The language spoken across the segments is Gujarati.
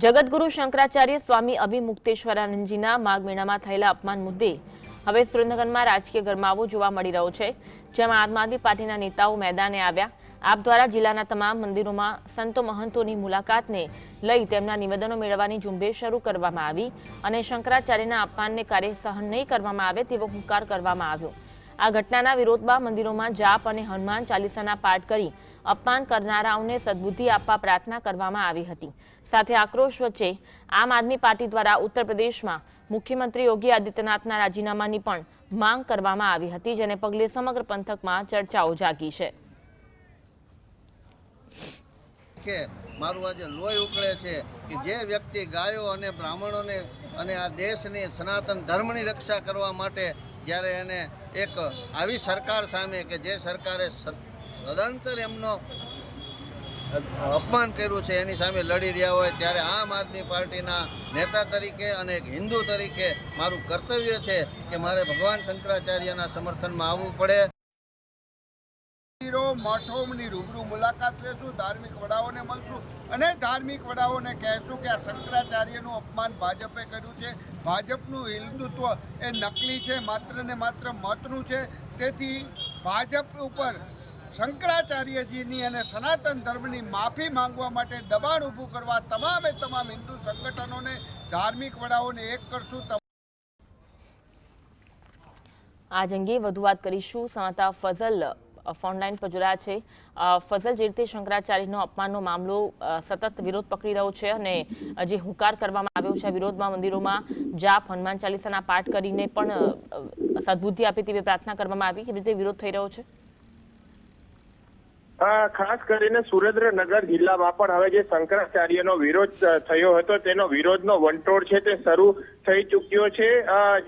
જગતગુરુ શંકરાચાર્ય સ્વામી અવિમુક્તેશ્વરાનંદજીના માઘ મહિનામાં થયેલા અપમાન મુદ્દે હવે સુરેન્દ્રનગરમાં રાજકીય ગરમાવો જોવા મળી રહ્યો છે, જેમાં આમ આદમી પાર્ટીના નેતાઓ મેદાને આવ્યા। આપ દ્વારા જિલ્લાના તમામ મંદિરોમાં સંતો મહંતોની મુલાકાતને લઈ તેમના નિવેદનો મેળવવાની ઝુંબેશ શરૂ કરવામાં આવી અને શંકરાચાર્યના અપમાનને કાર્ય સહન નહીં કરવામાં આવે તેવો હુંકાર કરવામાં આવ્યો। આ ઘટનાના વિરોધમાં મંદિરોમાં જાપ અને હનુમાન ચાલીસાના પાઠ કરી અપમાન કરનારાઓને સદબુદ્ધિ આપવા પ્રાર્થના કરવામાં આવી હતી। સાથે આક્રોશ વચ્ચે આમ આદમી પાર્ટી દ્વારા ઉત્તર પ્રદેશમાં મુખ્યમંત્રી યોગી આદિત્યનાથના રાજીનામાની પણ માંગ કરવામાં આવી હતી, જેને પગલે સમગ્ર પંથકમાં ચર્ચાઓ જાગી છે। કે મારું આજે લોહી ઉકળે છે કે જે વ્યક્તિ ગાયો અને બ્રાહ્મણોને અને આ દેશની સનાતન ધર્મની રક્ષા કરવા માટે જ્યારે એને એક આવી સરકાર સામે કે જે સરકારે સદંતર એમનો અપમાન કર્યું છે એની સામે લડી રહ્યા હોય ત્યારે આમ આદમી પાર્ટીના નેતા તરીકે અને એક હિન્દુ તરીકે મારું કર્તવ્ય છે કે મારે ભગવાન શંકરાચાર્યના સમર્થનમાં આવવું પડે। મઠોની રૂબરૂ મુલાકાત લેશું, ધાર્મિક વડાઓને મળશું અને ધાર્મિક વડાઓને કહેશું કે આ શંકરાચાર્યનું અપમાન ભાજપે કર્યું છે। ભાજપનું હિન્દુત્વ એ નકલી છે, માત્ર ને માત્ર મતનું છે। તેથી ભાજપ ઉપર શંકરાચાર્યજીની અને સનાતન ધર્મની માફી માંગવા માટે દબાણ ઊભું કરવા તમામ હિન્દુ સંગઠનોને, ધાર્મિક વડાઓને એક કરશું। આજ અંગે વધુ વાત કરીશું। સંવાદદાતા ફઝલ ફોનલાઈન પર જોડાયા છે। ફઝલ, જે રીતે શંકરાચાર્યનો અપમાનનો મામલો સતત વિરોધ પકડી રહ્યો છે અને જે હુંકાર કરવામાં આવ્યો છે, વિરોધમાં મંદિરોમાં જાપ, હનુમાન ચાલીસાના પાઠ કરીને પણ સદબુદ્ધિ આપે તેવી પ્રાર્થના કરવામાં આવી, કેવી રીતે વિરોધ થઈ રહ્યો છે? ખાસ કરીને સુરેન્દ્રનગર જિલ્લામાં પણ હવે જે શંકરાચાર્યનો વિરોધ થયો હતો તેનો વિરોધનો વંટોળ છે તે શરૂ થઈ ચૂક્યો છે।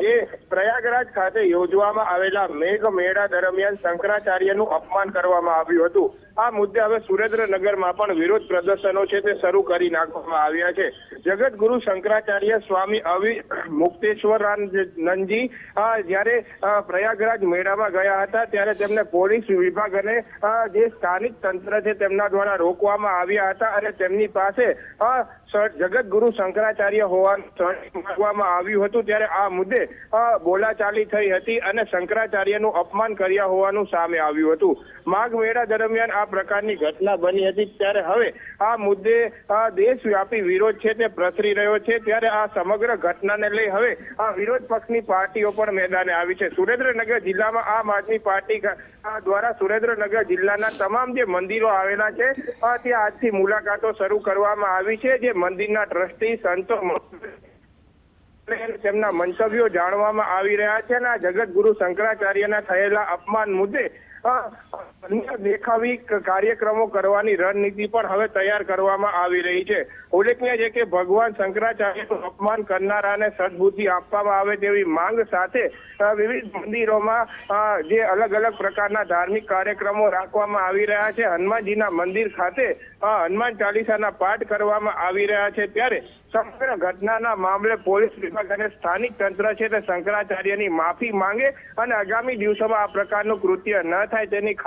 જે પ્રયાગરાજ ખાતે યોજવામાં આવેલા મેઘ મેળા દરમિયાન શંકરાચાર્યનું અપમાન કરવામાં આવ્યું હતું। આ મુદ્દે હવે સુરેન્દ્રનગરમાં પણ વિરોધ પ્રદર્શનો છે તે શરૂ કરી નાખવામાં આવ્યા છે। જગતગુરુ શંકરાચાર્ય સ્વામી અવિમુક્તેશ્વરાનંદજી જ્યારે પ્રયાગરાજ મેળામાં ગયા હતા ત્યારે તેમને પોલીસ વિભાગ અને જે સ્થાનિક તંત્ર છે તેમના દ્વારા રોકવામાં આવ્યા હતા અને તેમની પાસે જગતગુરુ શંકરાચાર્ય હોવાનું માંગવામાં આવ્યું હતું। ત્યારે આ મુદ્દે બોલાચાલી થઈ હતી અને શંકરાચાર્યનું અપમાન કર્યા હોવાનું સામે આવ્યું હતું। માઘ મેળા દરમિયાન આ પ્રકારની ઘટના બની હતી ત્યારે હવે આ મુદ્દે દેશવ્યાપી વિરોધ છે તે પ્રસરી રહ્યો છે। ત્યારે આ સમગ્ર ઘટનાને લઈ હવે આ વિરોધ પક્ષની પાર્ટીઓ પણ મેદાને આવી છે। સુરેન્દ્રનગર જિલ્લામાં આમ આદમી પાર્ટી દ્વારા સુરેન્દ્રનગર જિલ્લાના તમામ જે મંદિરો આવેલા છે ત્યાં આજથી મુલાકાતો શરૂ કરવામાં આવી છે। જે મંદિરના ટ્રસ્ટી, સંતો તેમના મંતવ્યો જાણવામાં આવી રહ્યા છે અને આ જગતગુરુ શંકરાચાર્યના થયેલા અપમાન મુદ્દે દેખાવી કાર્યક્રમો કરવાની રણનીતિ પણ હવે તૈયાર કરવામાં આવી રહી છે। ઉલ્લેખનીય છે કે ભગવાન શંકરાચાર્યનું અપમાન કરનારાને સદબુદ્ધિ આપવામાં આવે તેવી માંગ સાથે વિવિધ મંદિરોમાં જે અલગ અલગ પ્રકારના ધાર્મિક કાર્યક્રમો રાખવામાં આવી રહ્યા છે। હનુમાનજીના મંદિર ખાતે હનુમાન ચાલીસાના પાઠ કરવામાં આવી રહ્યા છે। ત્યારે સમગ્ર ઘટનાના મામલે પોલીસ વિભાગ અને સ્થાનિક તંત્ર છે તે શંકરાચાર્યની માફી માંગે અને આગામી દિવસોમાં આ પ્રકારનું કૃત્ય ન થાય તેની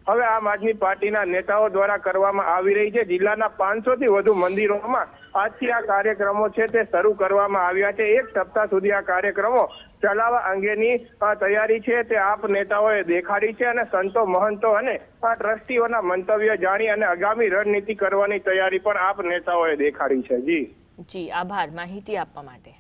હવે આમ આદમી પાર્ટીના નેતાઓ દ્વારા કરવામાં આવી રહી છે। જિલ્લાના 500 થી વધુ મંદિરોમાં આજથી આ કાર્યક્રમો છે તે શરૂ કરવામાં આવ્યા છે। એક સપ્તાહ સુધી આ કાર્યક્રમો ચલાવવા અંગેની તૈયારી છે તે આપ નેતાઓએ દેખાડી છે અને સંતો, મહંતો અને ટ્રસ્ટીઓના મંતવ્ય જાણી અને આગામી રણનીતિ કરવાની તૈયારી પણ આપ નેતાઓએ દેખાડી છે। જી આભાર માહિતી આપવા માટે।